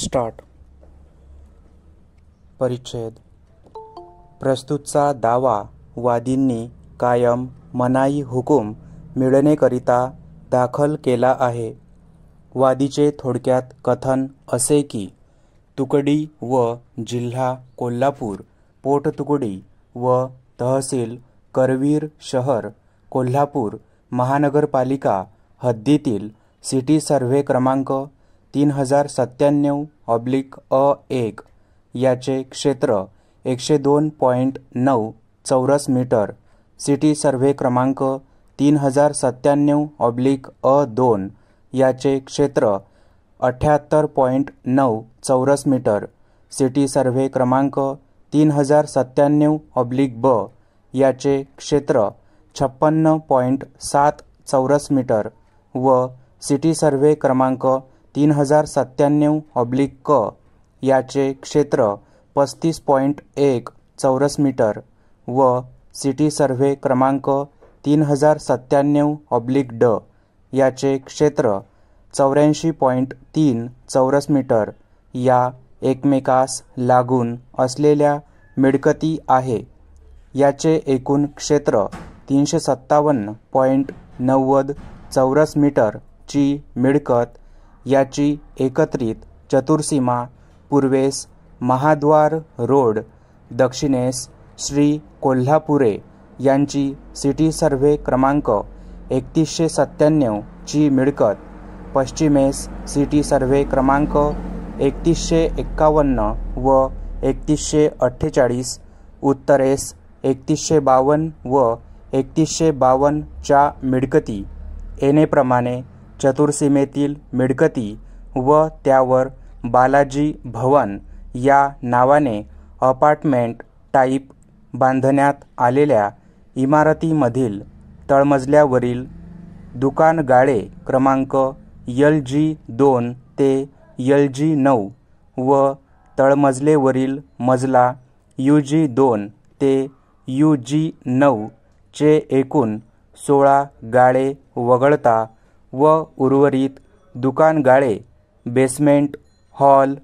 Start. परिच्छेद. प्रस्तुतचा दावा वादींनी कायम मनाई हुकूम मिळणेकरिता दाखल केला आहे. वादीचे थोडक्यात कथन असे की तुकडी व जिल्हा कोल्हापूर, पोटतुकडी व तहसील करवीर शहर कोल्हापूर महानगरपालिका हद्दीतील सिटी सर्व्हे क्रमांक 3097/1 याचे क्षेत्र 102.9 चौरस मीटर, सिटी सर्व्हे क्रमांक 3097/2 याचे क्षेत्र 78.9 चौरस मीटर, सिटी सर्व्हे क्रमांक 3097/ब याचे क्षेत्र 56.7 चौरस मीटर व सिटी सर्व्हे क्रमांक 3097/क याचे क्षेत्र 35.1 चौरस मीटर व सिटी सर्व्हे क्रमांक 3097/ड याचे क्षेत्र 84.3 चौरस मीटर या एकमेकास लागून असलेल्या मिळकती आहे. याचे एकूण क्षेत्र 357.90 चौरस मीटर ची मिळकत. याची एकत्रित चतुर्सीमा पूर्वेस महाद्वार रोड, दक्षिणेस श्री कोल्हापुरे यांची सिटी सर्व्हे क्रमांक 3197 ची मिळकत, पश्चिमेस सिटी सर्व्हे क्रमांक 3151 व 3148, उत्तरेस 3152 व 3152 च्या मिळकती येणेप्रमाणे चतुर्सीमेतील मिळकती व त्यावर बालाजी भवन या नावाने अपार्टमेंट टाईप बांधण्यात आलेल्या इमारतीमधील तळमजल्यावरील दुकानगाळे क्रमांक LG2 ते LG9 व तळमजलेवरील मजला UG2 ते UG9 चे एकूण 16 गाळे वगळता व उर्वरित दुकानगाळे, बेसमेंट, हॉल,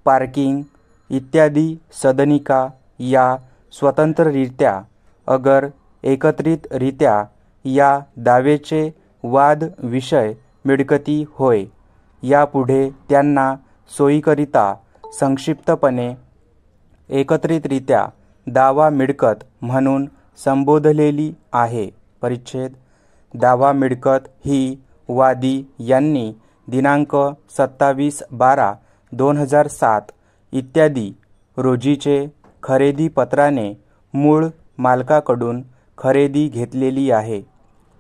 पार्किंग इत्यादी सदनिका या स्वतंत्ररित्या अगर एकत्रितरित्या या दावेचे वाद विषय मिळकती होय. यापुढे त्यांना सोयीकरिता संक्षिप्तपणे एकत्रितरित्या दावा मिळकत म्हणून संबोधलेली आहे. परिच्छेद. दावा मिळकत ही वादी यांनी दिनांक 27/12/2007 इत्यादी रोजीचे खरेदी पत्राने मूळ मालकाकडून खरेदी घेतलेली आहे.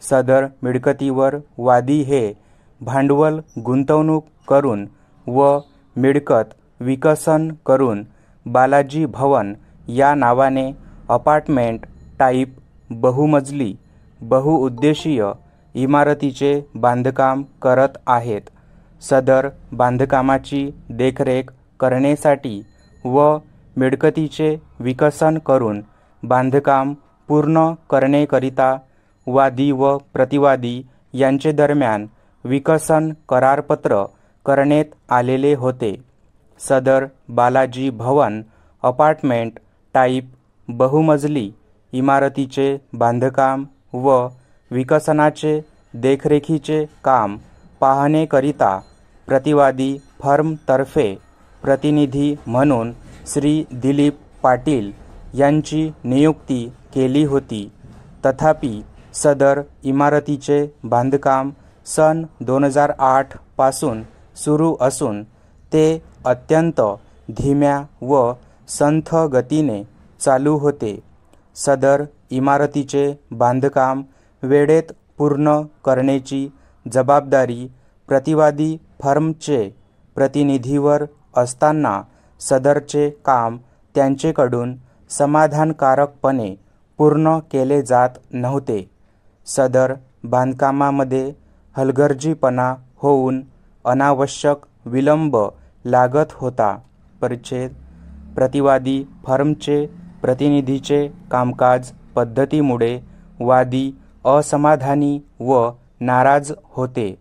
सदर मिळकतीवर वादी हे भांडवल गुंतवणूक करून व मिळकत विकसन करून बालाजी भवन या नावाने अपार्टमेंट टाईप बहुमजली बहुउद्देशीय इमारतीचे बांधकाम करत आहेत. सदर बांधकामाची देखरेख करण्यासाठी व मिळकतीचे विकसन करून बांधकाम पूर्ण करण्याकरिता वादी व प्रतिवादी यांचे दरम्यान विकसन करारपत्र करण्यात आलेले होते. सदर बालाजी भवन अपार्टमेंट टाईप बहुमजली इमारतीचे बांधकाम व विकसनाचे देखरेखीचे काम पाहण्याकरिता प्रतिवादी फर्मतर्फे प्रतिनिधी म्हणून श्री दिलीप पाटील यांची नियुक्ती केली होती. तथापि सदर इमारतीचे बांधकाम सन 2008 पासून सुरू असून ते अत्यंत धीम्या व संथ गतीने चालू होते. सदर इमारतीचे बांधकाम वेळेत पूर्ण करण्याची जबाबदारी प्रतिवादी फर्मचे प्रतिनिधीवर असताना सदरचे काम त्यांचेकडून समाधानकारकपणे पूर्ण केले जात नव्हते. सदर बांधकामामध्ये हलगर्जीपणा होऊन अनावश्यक विलंब लागत होता. परिच्छेद. प्रतिवादी फर्मचे प्रतिनिधीचे कामकाज पद्धतीमुळे वादी असमाधानी व नाराज होते.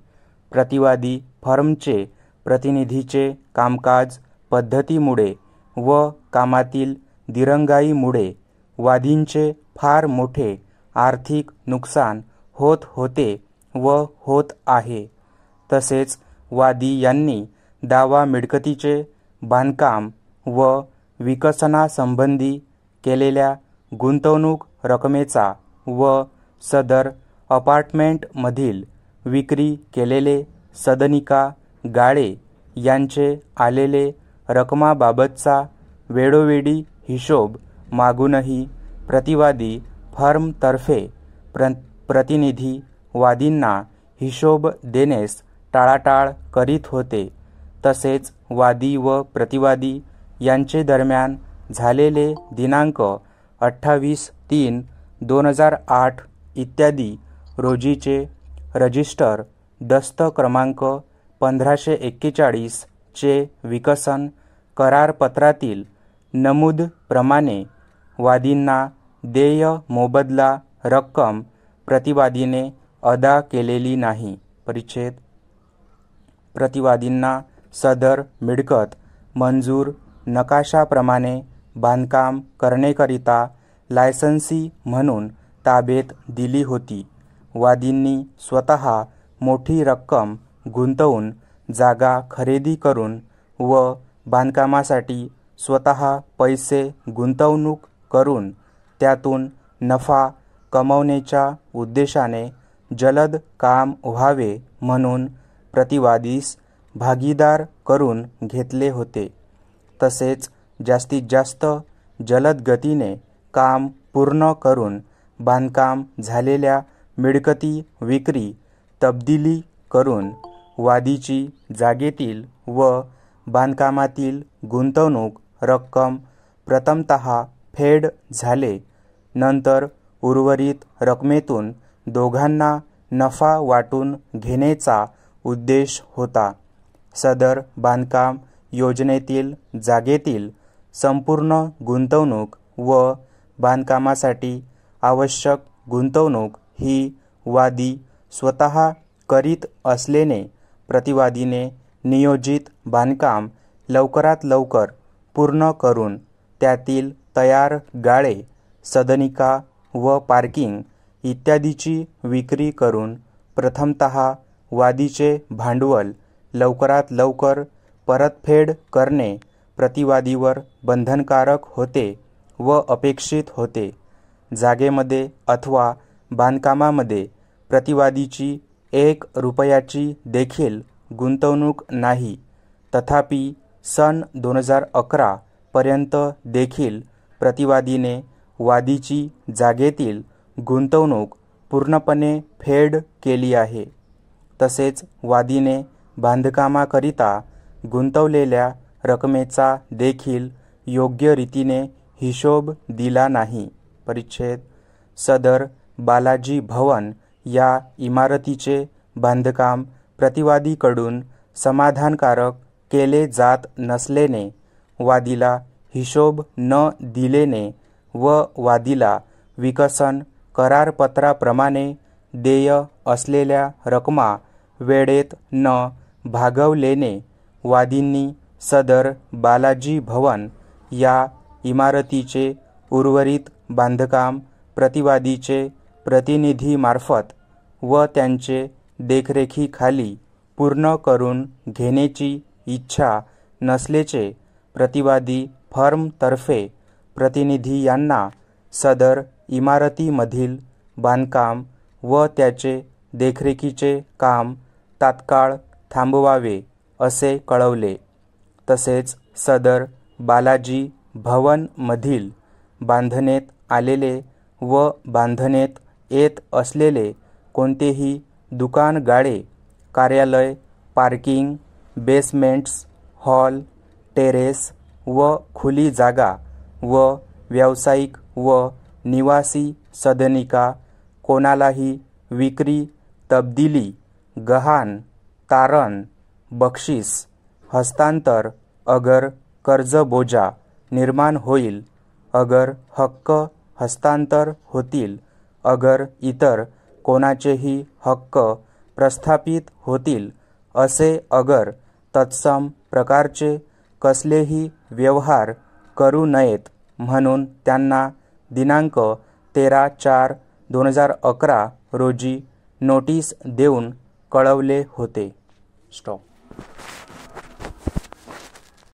प्रतिवादी फर्मचे प्रतिनिधीचे कामकाज पद्धतीमुळे व कामातील दिरंगाईमुळे वादींचे फार मोठे आर्थिक नुकसान होत होते व होत आहे. तसेच वादी यांनी दावा मिळकतीचे बांधकाम व विकसनासंबंधी केलेल्या गुंतवणूक रकमेचा व सदर अपार्टमेंटमधील विक्री केलेले सदनिका गाळे यांचे आलेले रकमाबाबतचा वेळोवेळी हिशोब मागूनही प्रतिवादी फर्मतर्फे प्रतिनिधी वादींना हिशोब देण्यास टाळाटाळ करीत होते. तसेच वादी व प्रतिवादी यांचे दरम्यान झालेले दिनांक 28/3/2008 इत्यादी रोजीचे रजिस्टर दस्त क्रमांक 1541 चे विकसन करारपत्रातील नमूद प्रमाणे वादींना देय मोबदला रक्कम प्रतिवादीने अदा केलेली नाही. परिच्छेद प्रतिवादींना सदर मिळकत मंजूर नकाशाप्रमाणे बांधकाम करण्याकरिता लायसन्सी म्हणून ताब्यात दिली होती. वादींनी स्वतः मोठी रक्कम गुंतवून जागा खरेदी करून व बांधकामासाठी स्वतः पैसे गुंतवणूक करून त्यातून नफा कमवण्याच्या उद्देशाने जलद काम व्हावे म्हणून प्रतिवादीस भागीदार करून घेतले होते. तसेच जास्तीत जास्त जलद गतीने काम पूर्ण करून बांधकाम झालेल्या मिळकती विक्री तब्दिली करून वादीची जागेतील व बांधकामातील गुंतवणूक रक्कम प्रथमतः फेड झाले, नंतर उर्वरित रकमेतून दोघांना नफा वाटून घेण्याचा उद्देश होता. सदर बांधकाम योजनेतील जागेतील संपूर्ण गुंतवणूक व बांधकामासाठी आवश्यक गुंतवणूक ही वादी स्वतः करीत असल्याने प्रतिवादीने नियोजित बांधकाम लवकरात लवकर पूर्ण करून त्यातील तयार गाळे, सदनिका व पार्किंग इत्यादीची विक्री करून प्रथमतः वादीचे भांडवल लवकरात लवकर परतफेड करणे प्रतिवादीवर बंधनकारक होते व अपेक्षित होते. जागेमध्ये अथवा बांधकामामध्ये प्रतिवादीची 1 रुपयाची देखील गुंतवणूक नाही. तथापि सन 2011 पर्यंत देखील प्रतिवादीने वादीची जागेतील गुंतवणूक पूर्णपणे फेड केली आहे. तसेच वादीने बांधकामाकरिता गुंतवलेल्या रकमेचा देखील योग्य रीतीने हिशोब दिला नाही. परिच्छेद सदर बालाजी भवन या इमारतीचे बांधकाम प्रतिवादीकडून समाधानकारक केले जात नसल्याने वादीला हिशोब न दिलेने व वादीला विकसन करारपत्राप्रमाणे देय असलेल्या रकमा वेळेत न भागवल्याने वादींनी सदर बालाजी भवन या इमारतीचे उर्वरित बांधकाम प्रतिवादीचे प्रतिनिधीमार्फत व त्यांचे देखरेखीखाली पूर्ण करून घेण्याची इच्छा नसल्याचे प्रतिवादी फर्मतर्फे प्रतिनिधी यांना सदर इमारतीमधील बांधकाम व त्याचे देखरेखीचे काम तात्काळ थांबवावे असे कळवले. तसेच सदर बालाजी भवनमधील बांधण्यात आलेले व बांधण्यात येत असलेले कोणतेही दुकान गाळे, कार्यालय, पार्किंग, बेसमेंट्स, हॉल, टेरेस व खुली जागा व व्यावसायिक व निवासी सदनिका कोणालाही विक्री, तब्दिली, गहाण, तारण, बक्षीस, हस्तांतर अगर कर्जबोजा निर्माण होईल, अगर हक्क हस्तांतर होतील, अगर इतर कोणाचेही हक्क प्रस्थापित होतील, असे अगर तत्सम प्रकारचे कसलेही व्यवहार करू नयेत म्हणून त्यांना दिनांक 13/4/2011 रोजी नोटीस देऊन कळवले होते. स्टॉप.